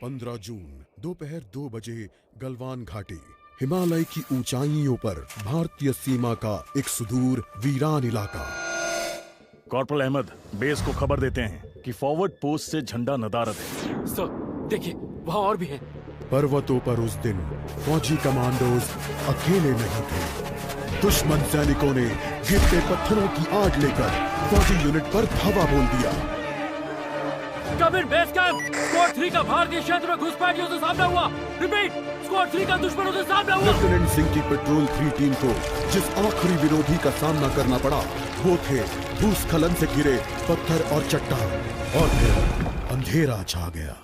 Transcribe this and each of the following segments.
15 जून दोपहर 2 बजे गलवान घाटी। हिमालय की ऊंचाइयों पर भारतीय सीमा का एक सुदूर वीरान इलाका। कॉर्पोरल अहमद, बेस को खबर देते हैं कि फॉरवर्ड पोस्ट से झंडा नदारद है। सर देखिए, वहाँ और भी हैं। पर्वतों पर उस दिन फौजी कमांडोज अकेले नहीं थे। दुश्मन सैनिकों ने गिरते पत्थरों की आग लेकर फौजी यूनिट पर धावा बोल दिया। कमिंग बेस कैंप, स्क्वाड 3 का भारतीय क्षेत्र में घुसपैठियों से सामना हुआ। रिपीट, स्क्वाड 3 का दुश्मनों से सामना हुआ। लेफ्टिनेंट सिंह की पेट्रोल 3 टीम को जिस आखिरी विरोधी का सामना करना पड़ा वो थे भूस्खलन से घिरे पत्थर और चट्टान। और फिर अंधेरा छा गया।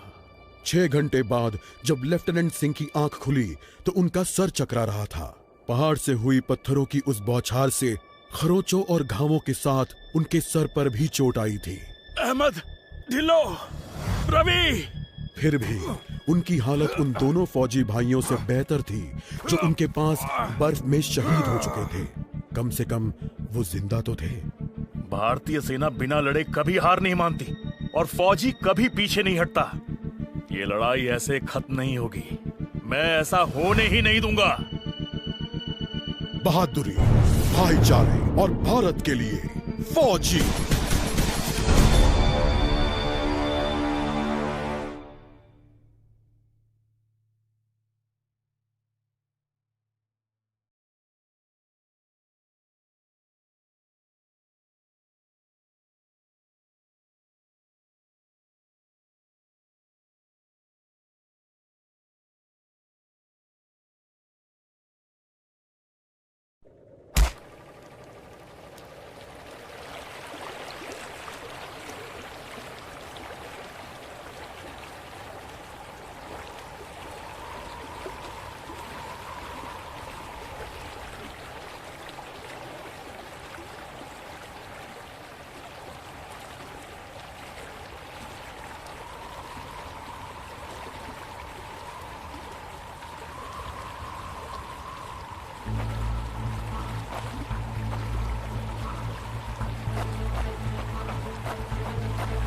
6 घंटे बाद जब लेफ्टिनेंट सिंह की आंख खुली तो उनका सर चकरा रहा था। पहाड़ से हुई पत्थरों की उस बौछार से खरोंचों और घावों के साथ उनके सर पर भी चोट आई थी। अहमद, ढिल्लो, रवि। फिर भी उनकी हालत उन दोनों फौजी भाइयों से बेहतर थी जो उनके पास बर्फ में शहीद हो चुके थे। कम से कम वो जिंदा तो थे। भारतीय सेना बिना लड़े कभी हार नहीं मानती और फौजी कभी पीछे नहीं हटता। ये लड़ाई ऐसे खत्म नहीं होगी। मैं ऐसा होने ही नहीं दूंगा। बहादुरी, भाईचारे और भारत के लिए फौजी।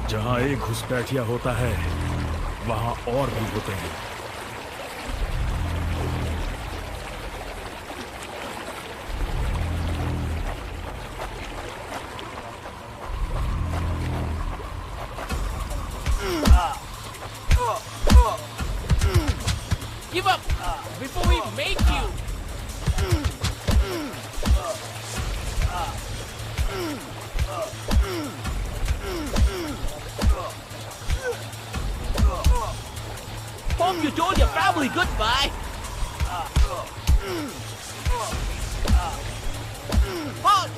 जहां एक घुसपैठिया होता है वहां और भी होते हैं। Give up before we make you. Hope you told your family goodbye. Halt!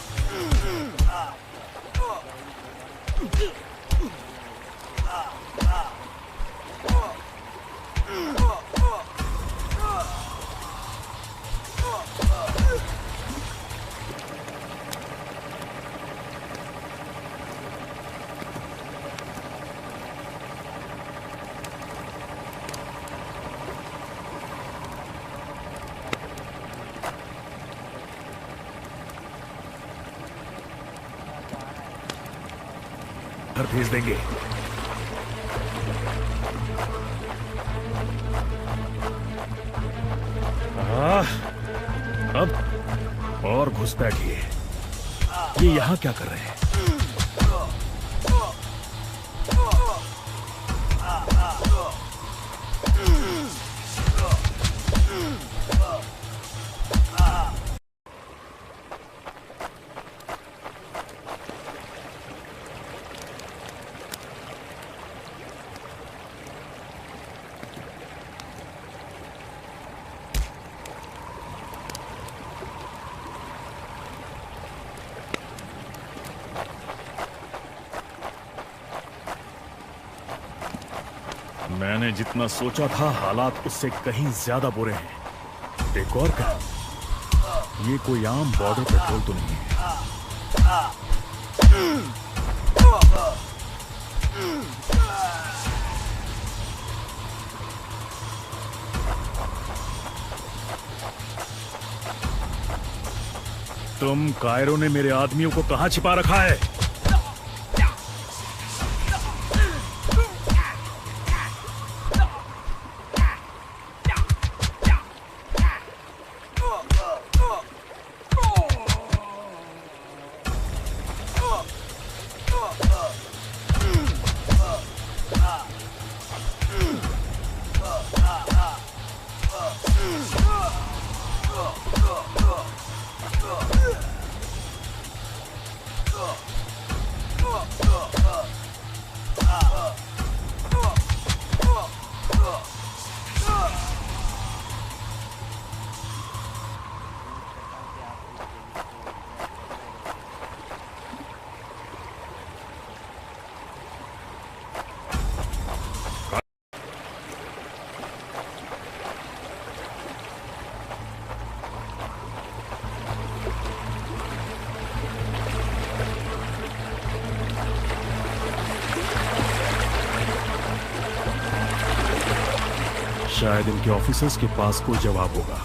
घर भेज देंगे। अब और घुसपैठिए। ये यहां क्या कर रहे हैं? मैंने जितना सोचा था हालात उससे कहीं ज्यादा बुरे हैं। एक और क्या, ये कोई आम बॉर्डर पेट्रोल तो नहीं है। तुम कायरो ने मेरे आदमियों को कहां छिपा रखा है? शायद इनके ऑफिसर्स के पास कोई जवाब होगा।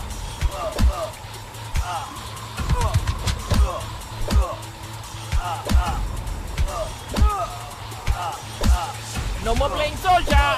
No more playing soldier!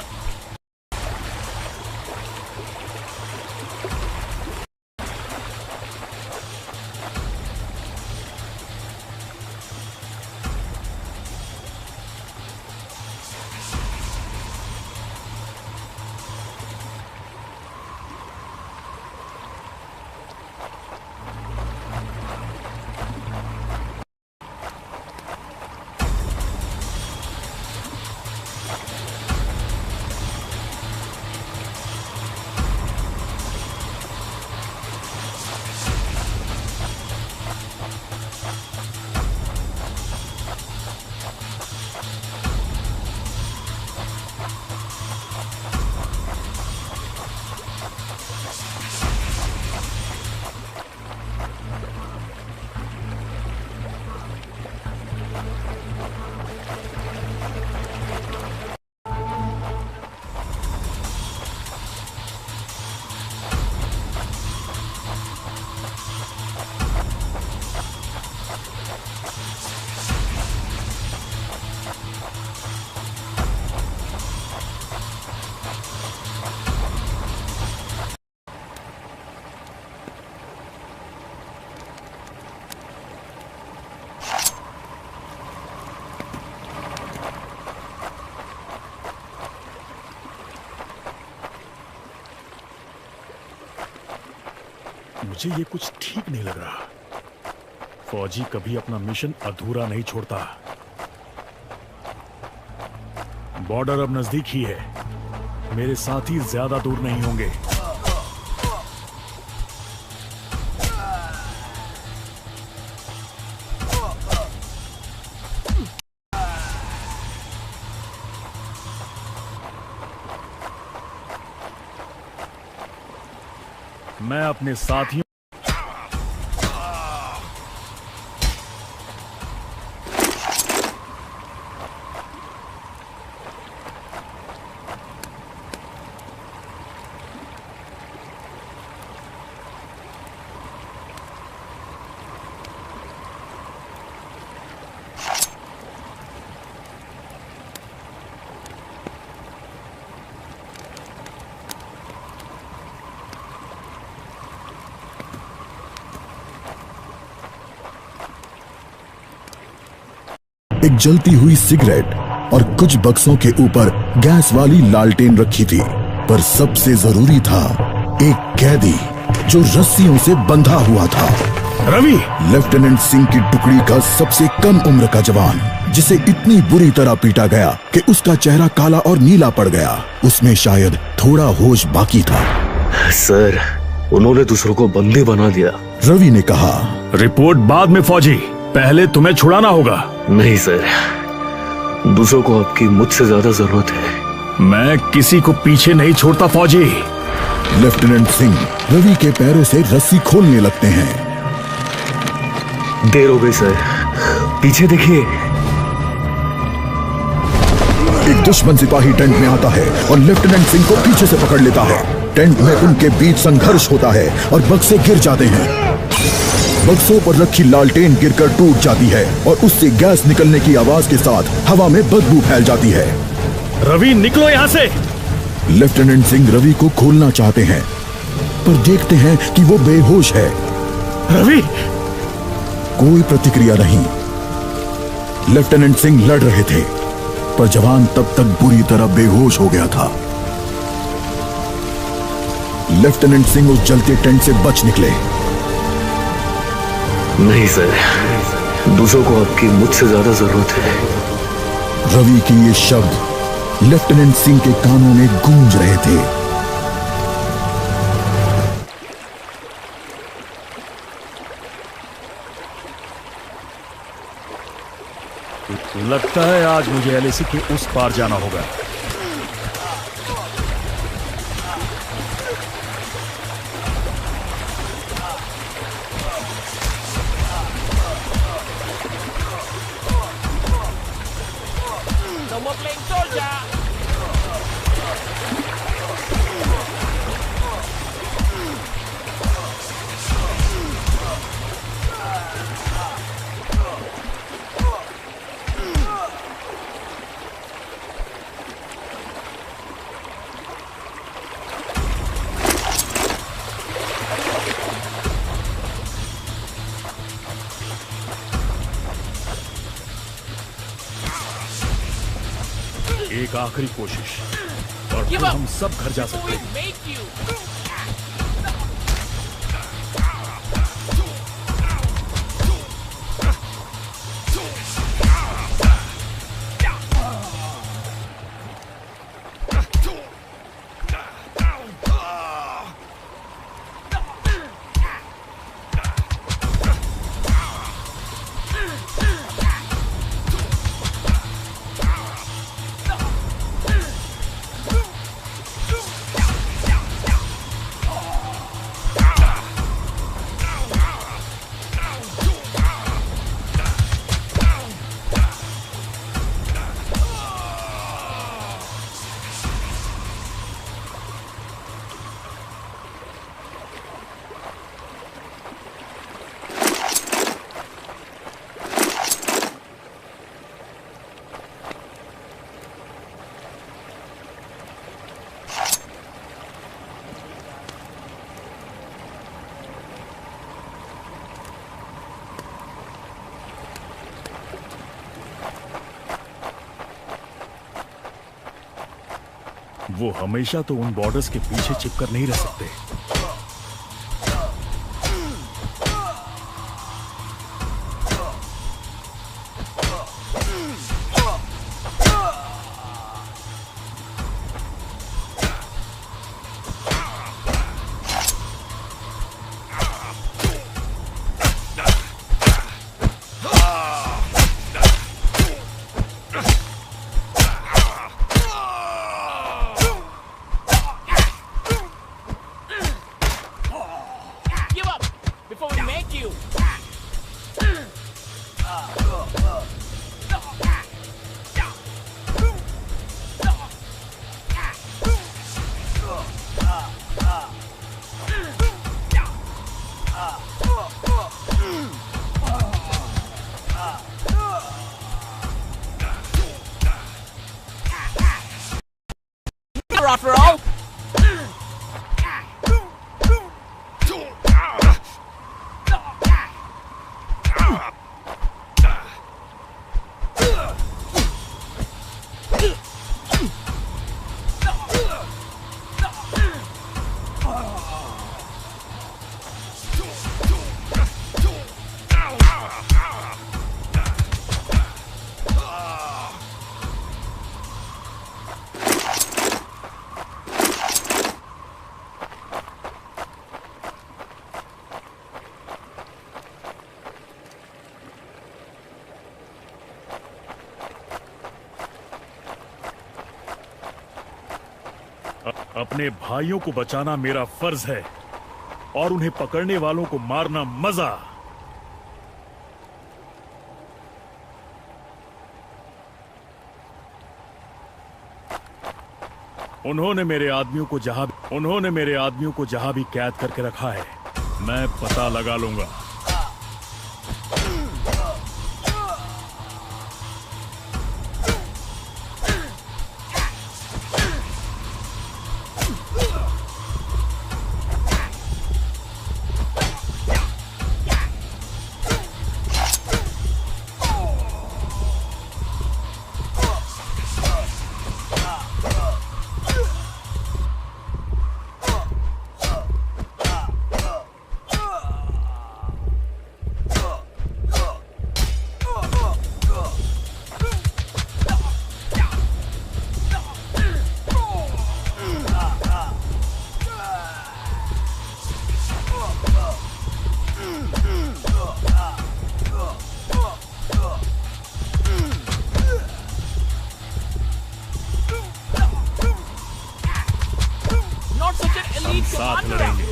मुझे ये कुछ ठीक नहीं लग रहा। फौजी कभी अपना मिशन अधूरा नहीं छोड़ता। बॉर्डर अब नजदीक ही है। मेरे साथी ज्यादा दूर नहीं होंगे। मैं अपने साथियों एक जलती हुई सिगरेट और कुछ बक्सों के ऊपर गैस वाली लालटेन रखी थी, पर सबसे जरूरी था एक कैदी जो रस्सियों से बंधा हुआ था। रवि, लेफ्टिनेंट सिंह की टुकड़ी का सबसे कम उम्र का जवान, जिसे इतनी बुरी तरह पीटा गया कि उसका चेहरा काला और नीला पड़ गया। उसमें शायद थोड़ा होश बाकी था। सर, उन्होंने दूसरों को बंदी बना दिया। रवि ने कहा, रिपोर्ट बाद में फौजी, पहले तुम्हें छुड़ाना होगा। नहीं सर, दूसरों को आपकी मुझसे ज्यादा जरूरत है। मैं किसी को पीछे नहीं छोड़ता फौजी। लेफ्टिनेंट सिंह रवि के पैरों से रस्सी खोलने लगते हैं। देर हो गई सर, पीछे देखिए। एक दुश्मन सिपाही टेंट में आता है और लेफ्टिनेंट सिंह को पीछे से पकड़ लेता है। टेंट में उनके बीच संघर्ष होता है और बक्से गिर जाते हैं। बक्सों पर रखी लालटेन गिरकर टूट जाती है और उससे गैस निकलने की आवाज के साथ हवा में बदबू फैल जाती है। रवि, निकलो यहाँ से। लेफ्टिनेंट सिंह रवि को खोलना चाहते हैं, पर देखते हैं कि वो बेहोश है। रवि! कोई प्रतिक्रिया नहीं। लेफ्टिनेंट सिंह लड़ रहे थे, पर जवान तब तक बुरी तरह बेहोश हो गया था। लेफ्टिनेंट सिंह उस जलते टेंट से बच निकले। नहीं सर, दूसरों को आपकी मुझसे ज्यादा जरूरत है। रवि के ये शब्द लेफ्टिनेंट सिंह के कानों में गूंज रहे थे। लगता है आज मुझे एलएसी के उस पार जाना होगा। No more playing soldier! एक आखिरी कोशिश और फिर Give up हम सब घर जा before सकते we हैं। make you. वो हमेशा तो उन बॉर्डर्स के पीछे चिपकर नहीं रह सकते। Give up before we make you. After all. अपने भाइयों को बचाना मेरा फर्ज है और उन्हें पकड़ने वालों को मारना मजा। उन्होंने मेरे आदमियों को जहां भी कैद करके रखा है, मैं पता लगा लूंगा। हम साथ लड़ेंगे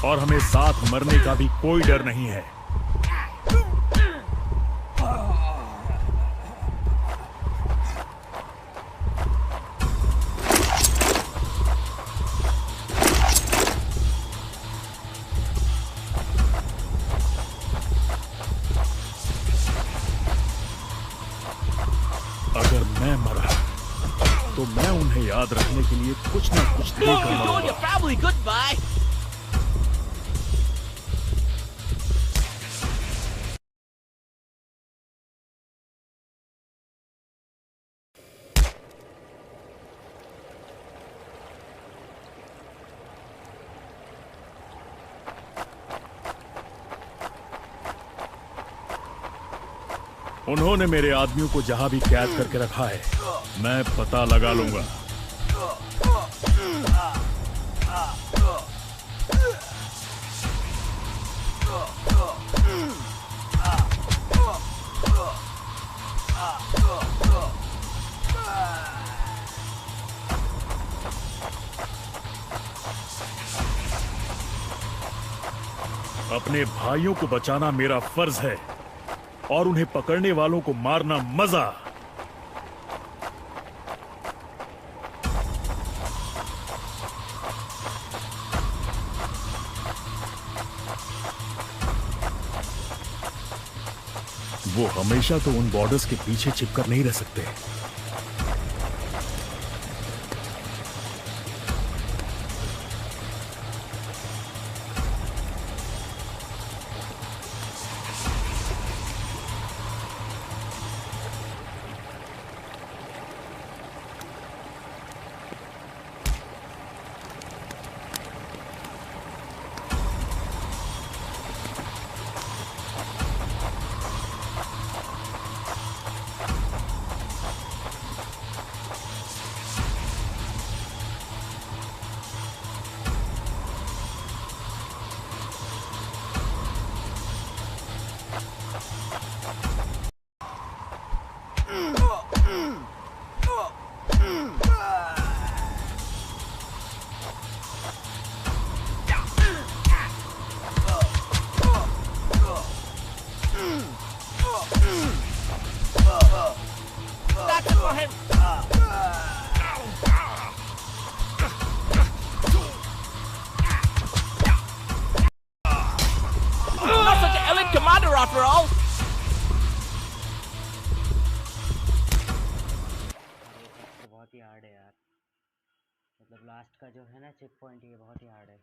और हमें साथ मरने का भी कोई डर नहीं है। अगर मैं मरा तो मैं उन्हें याद रखने के लिए कुछ ना कुछ देकर You're doing मरूंगा। your family goodbye. उन्होंने मेरे आदमियों को जहां भी कैद करके रखा है, मैं पता लगा लूंगा। अपने भाइयों को बचाना मेरा फर्ज है और उन्हें पकड़ने वालों को मारना मजा। वो हमेशा तो उन बॉर्डर्स के पीछे चिपकर नहीं रह सकते। That's for him. Not such an elite commander after all. बहुत ही हार्ड है यार, मतलब लास्ट का जो है ना चेक पॉइंट, ये बहुत ही हार्ड है।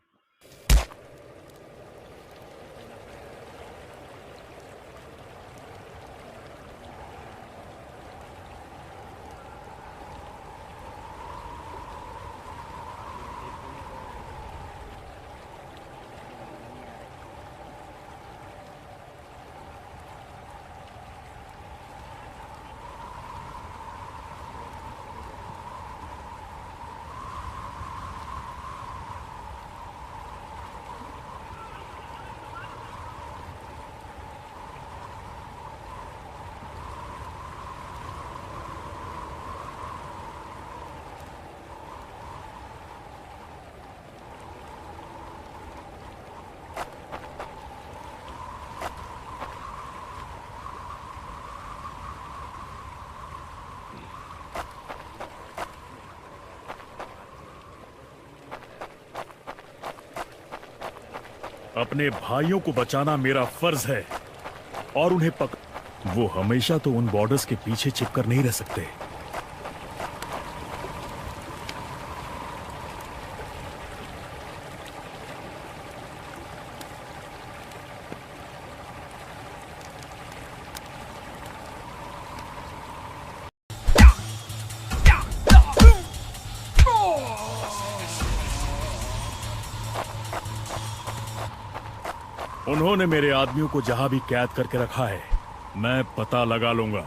अपने भाइयों को बचाना मेरा फर्ज है और उन्हें वो हमेशा तो उन बॉर्डर्स के पीछे चिपकर नहीं रह सकते। उन्होंने मेरे आदमियों को जहां भी कैद करके रखा है, मैं पता लगा लूंगा।